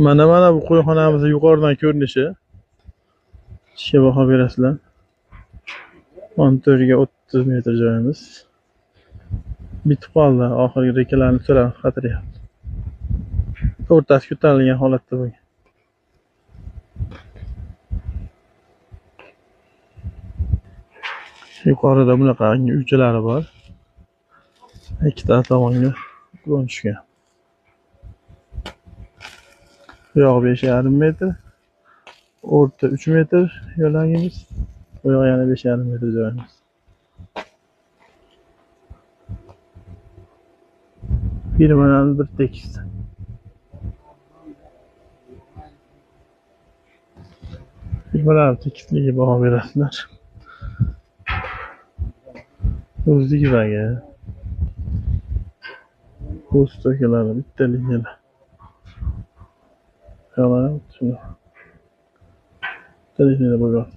Mana bu qo'yxonamizni yuqoridan ko'rinishi. Ishga baho berasizlar. 14 ga 30 metr joyimiz. Bitib qoldi. Oxirgi rekalarni ustidan qatiryapti. O'rtasi ko'tarilgan holatda bo'lgan. Yuqorida bunaqa uychalari bor. Ikkita tomonga tushgan. Bu yoq 5,5 metr. O'rta 3 metr yo'lagimiz. Bu yoq yana 5,5 metr joyimiz. Firmalarimiz bir tekis. Firmalar tekisligiga baho berasizlar. O'zligiga bu stokalar bitta liniyalar. Yo'qlar shunday. Bitta liniyada bo'lgan.